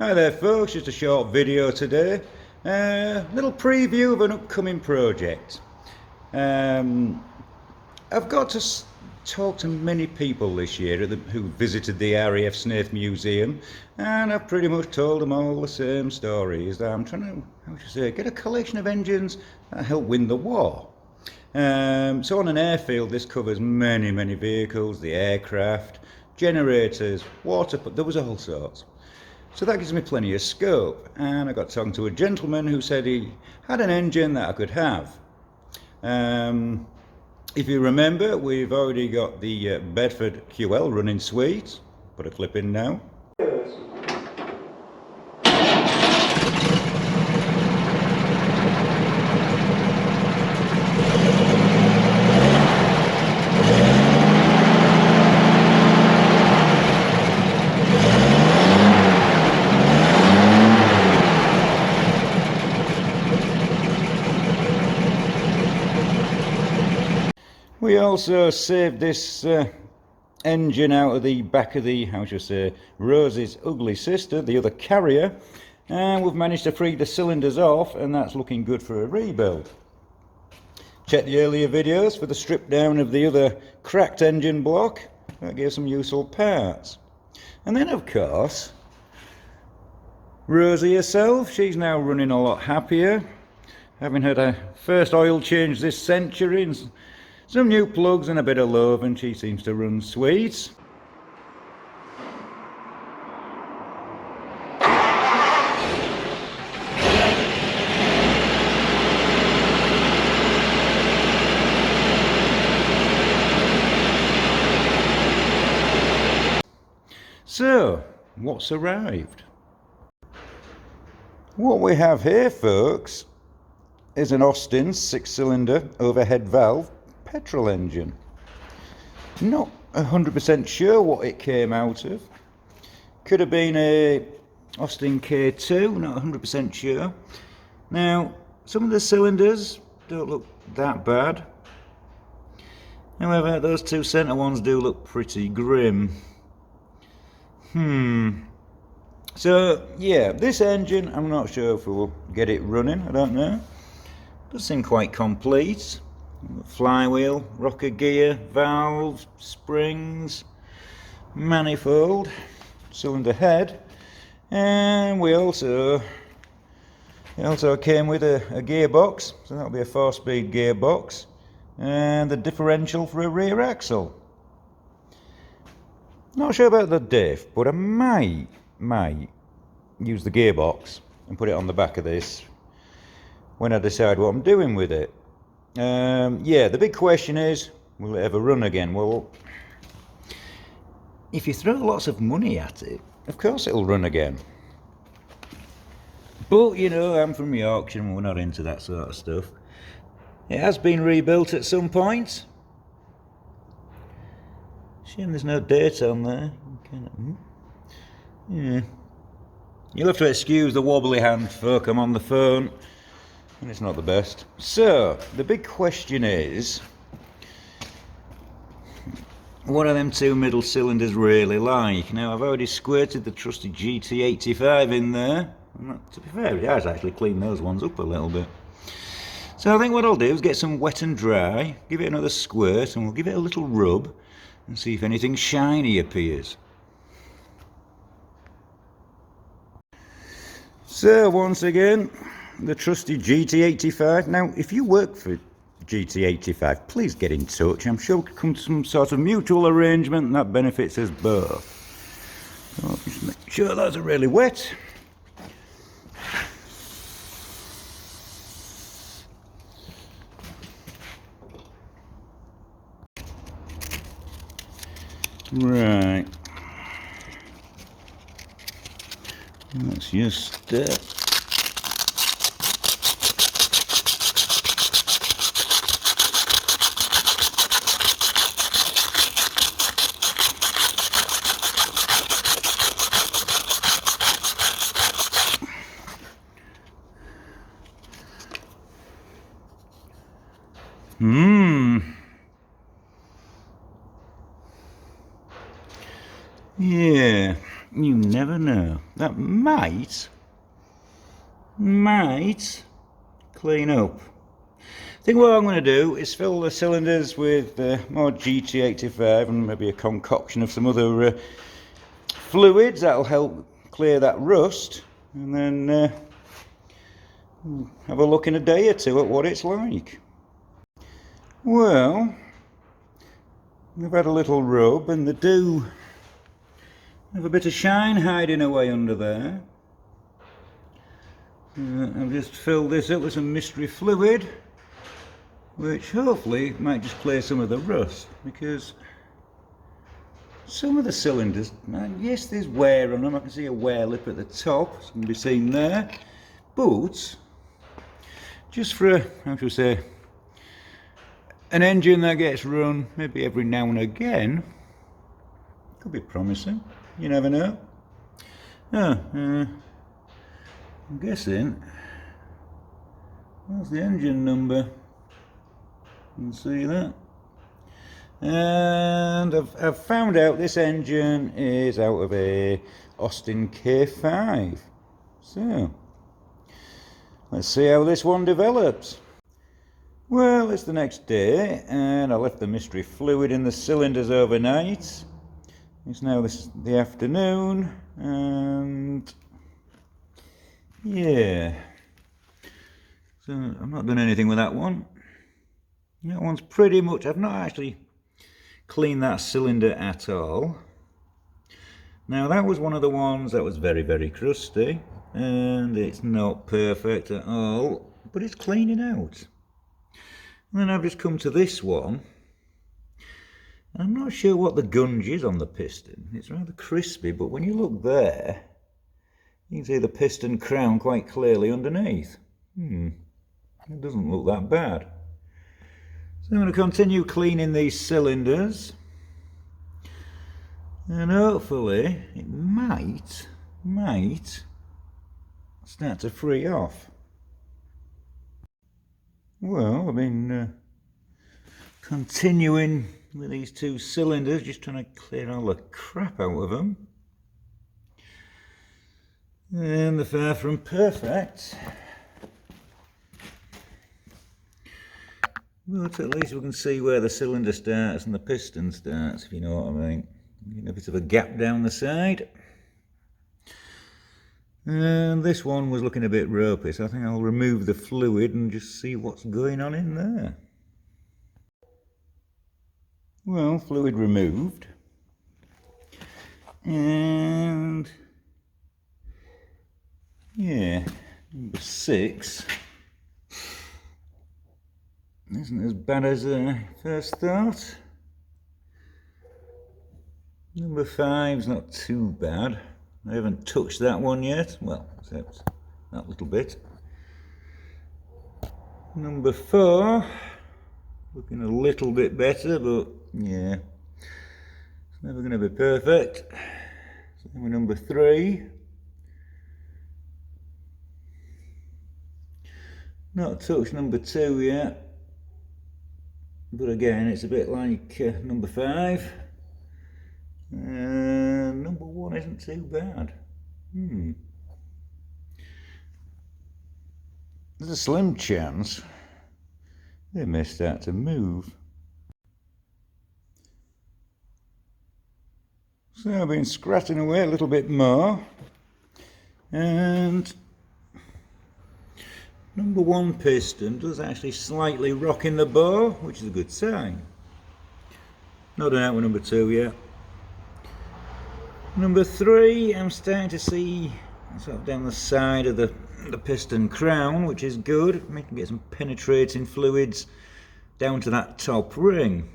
Hi there folks, just a short video today. Little preview of an upcoming project. I've got to talk to many people this year who visited the RAF Snaith Museum, and I've pretty much told them all the same stories, that I'm trying to, get a collection of engines that help win the war. So on an airfield this covers many vehicles, the aircraft, generators, water, there was all sorts. So that gives me plenty of scope, and I got talking to a gentleman who said he had an engine that I could have. If you remember, we've already got the Bedford QL running sweet. Put a clip in now. We also saved this engine out of the back of the, Rose's ugly sister, the other carrier, and we've managed to free the cylinders off, and that's looking good for a rebuild. Check the earlier videos for the strip down of the other cracked engine block. That gave some useful parts. And then of course, Rosie herself, she's now running a lot happier, having had her first oil change this century, and some new plugs and a bit of love, and she seems to run sweet. So, what's arrived? What we have here, folks, is an Austin 6-cylinder overhead valve petrol engine. Not 100% sure what it came out of. Could have been a Austin K2, not 100% sure. Now, some of the cylinders don't look that bad. However, those two centre ones do look pretty grim. So, yeah, this engine, I'm not sure if we'll get it running, I don't know. Does seem quite complete. Flywheel, rocker gear, valves, springs, manifold, cylinder head, and it also came with a gearbox, so that'll be a 4-speed gearbox, and the differential for a rear axle. Not sure about the diff, but I might use the gearbox and put it on the back of this when I decide what I'm doing with it. Yeah, the big question is, will it ever run again? Well, if you throw lots of money at it, of course it'll run again. But, you know, I'm from Yorkshire and we're not into that sort of stuff. It has been rebuilt at some point. Shame there's no date on there. Yeah. You'll have to excuse the wobbly hand, folk, I'm on the phone. And it's not the best. So, the big question is, what are them two middle cylinders really like? Now, I've already squirted the trusty GT85 in there. To be fair, it has actually cleaned those ones up a little bit. So I think what I'll do is get some wet and dry, give it another squirt, and we'll give it a little rub, and see if anything shiny appears. So, once again, the trusty GT85. Now, if you work for GT85, please get in touch. I'm sure we'll come to some sort of mutual arrangement that benefits us both. So just make sure those are really wet. Right. Let's just yeah, you never know. That might clean up. I think what I'm going to do is fill the cylinders with more GT85 and maybe a concoction of some other fluids that'll help clear that rust, and then have a look in a day or two at what it's like. Well, I've had a little rub and they do have a bit of shine hiding away under there. I've just filled this up with some mystery fluid, which hopefully might just clear some of the rust, because some of the cylinders, yes, there's wear on them. I can see a wear lip at the top, it's going to be seen there, but just for a, how should I say, an engine that gets run maybe every now and again, could be promising. You never know. I'm guessing that's the engine number. You can see that. And I've found out this engine is out of a Austin K5. So let's see how this one develops. Well, it's the next day and I left the mystery fluid in the cylinders overnight. It's now the afternoon, and yeah, so I've not done anything with that one. That one's pretty much, I've not actually cleaned that cylinder at all. Now that was one of the ones that was very, very crusty, and it's not perfect at all, but it's cleaning out. And then I've just come to this one. I'm not sure what the gunge is on the piston. It's rather crispy, but when you look there, you can see the piston crown quite clearly underneath. It doesn't look that bad. So I'm going to continue cleaning these cylinders, and hopefully it might start to free off. Well, I've been continuing with these two cylinders, just trying to clear all the crap out of them, and they're far from perfect, but at least we can see where the cylinder starts and the piston starts, if you know what I mean. Getting a bit of a gap down the side, and this one was looking a bit ropey, so I think I'll remove the fluid and just see what's going on in there. Well, fluid removed, and yeah, number 6 isn't as bad as I first thought. Number 5's not too bad. I haven't touched that one yet, well, except that little bit. Number 4, looking a little bit better, but yeah, it's never going to be perfect. Same with number 3. Not touched number 2 yet, but again it's a bit like number 5. And number 1 isn't too bad. There's a slim chance they may start to move. So I've been scratching away a little bit more, and number 1 piston does actually slightly rock in the bore, which is a good sign. Not done out with number 2 yet. Number 3, I'm starting to see sort of down the side of the piston crown, which is good. We can get some penetrating fluids down to that top ring.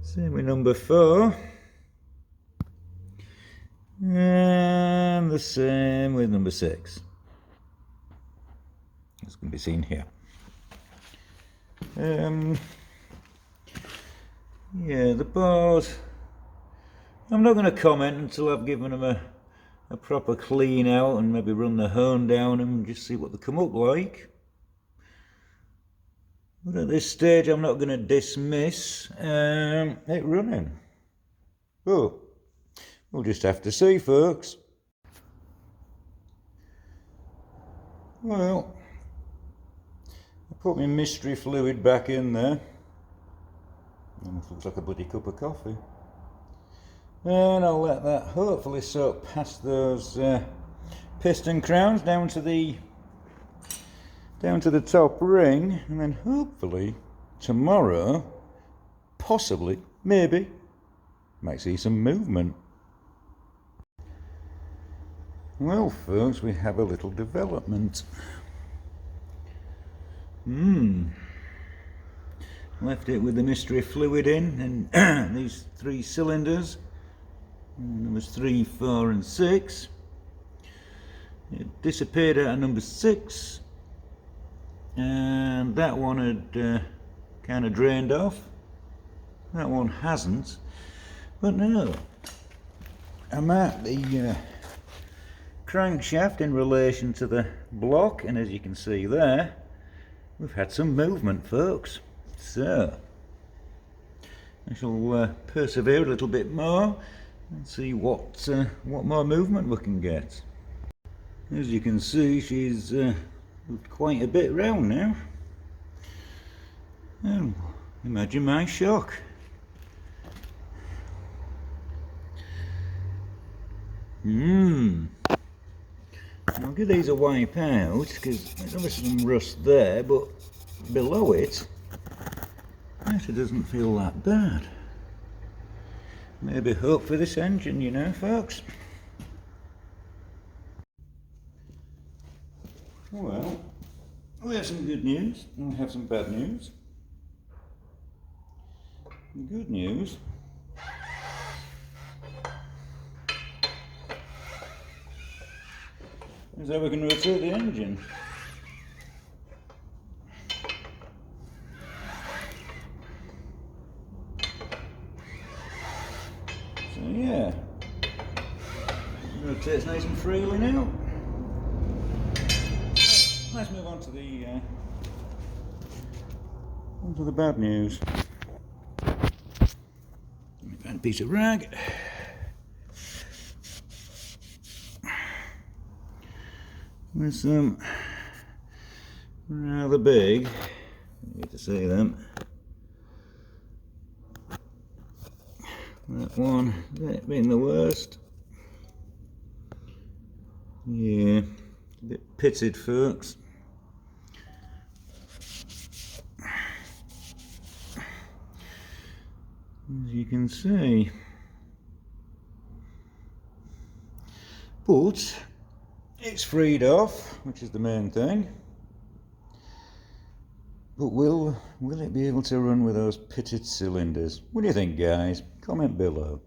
Same with number 4. And the same with number 6. It's going to be seen here. Yeah, the bars, I'm not going to comment until I've given them a proper clean out and maybe run the hone down and just see what they come up like. But at this stage I'm not going to dismiss it running. But We'll just have to see, folks. Well, I put my mystery fluid back in there. Almost looks like a bloody cup of coffee. And I'll let that hopefully soak past those piston crowns down to the top ring, and then hopefully tomorrow, possibly, maybe, might see some movement. Well, folks, we have a little development. Left it with the mystery fluid in, and these 3 cylinders, numbers 3, 4 and 6. It disappeared out of number 6, and that one had kind of drained off. That one hasn't, but no, I'm at the crankshaft in relation to the block, and as you can see there, we've had some movement, folks. So I shall persevere a little bit more and see what more movement we can get. As you can see, she's moved quite a bit round now. Oh, imagine my shock. I'll give these a wipe out because there's obviously some rust there, but below it actually doesn't feel that bad. Maybe hope for this engine, you know, folks. Well, we have some good news and we have some bad news. The good news is that we can rotate the engine. So yeah, it rotates nice and freely now. Let's move on to the bad news. Let me find a piece of rag. With some rather big, I need to say them. That one, that being the worst. Yeah, a bit pitted, folks. As you can see. But it's freed off, which is the main thing. But will it be able to run with those pitted cylinders? What do you think, guys? Comment below.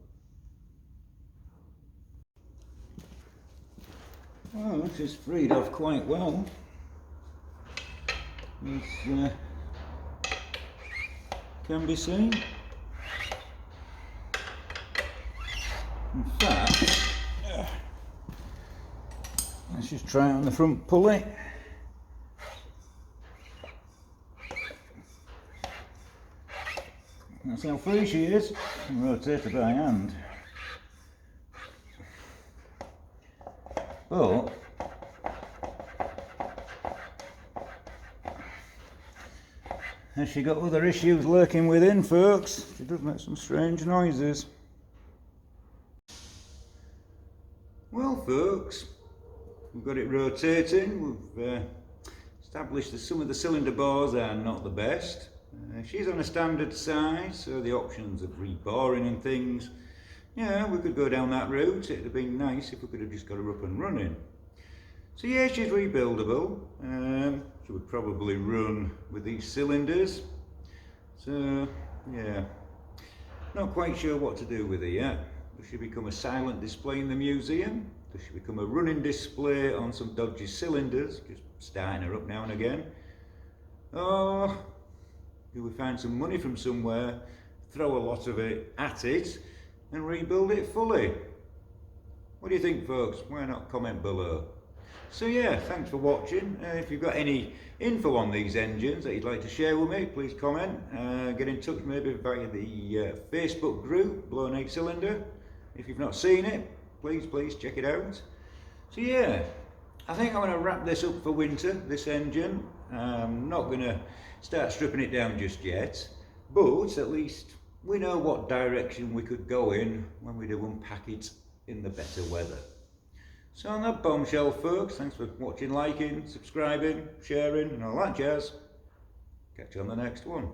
Well, this is freed off quite well. This can be seen. In fact, let's just try it on the front pulley. That's how free she is. Rotate her by hand. But has she got other issues lurking within, folks? She does make some strange noises. Well, folks, we've got it rotating. We've established that some of the cylinder bores are not the best. She's on a standard size, so the options of reboring and things, yeah, we could go down that route. It'd have been nice if we could have just got her up and running. So yeah, she's rebuildable. She would probably run with these cylinders. So yeah, not quite sure what to do with her yet. Does she become a silent display in the museum? Does she become a running display on some dodgy cylinders, just starting her up now and again? Or do we find some money from somewhere, throw a lot of it at it and rebuild it fully? What do you think, folks? Why not comment below? So yeah, thanks for watching. If you've got any info on these engines that you'd like to share with me, please comment. Get in touch maybe via the Facebook group, Blown 8 Cylinder. If you've not seen it, please check it out. So yeah, I think I'm going to wrap this up for winter, this engine. I'm not going to start stripping it down just yet, but at least we know what direction we could go in when we do unpack it in the better weather. So on that bombshell, folks, thanks for watching, liking, subscribing, sharing and all that jazz. Catch you on the next one.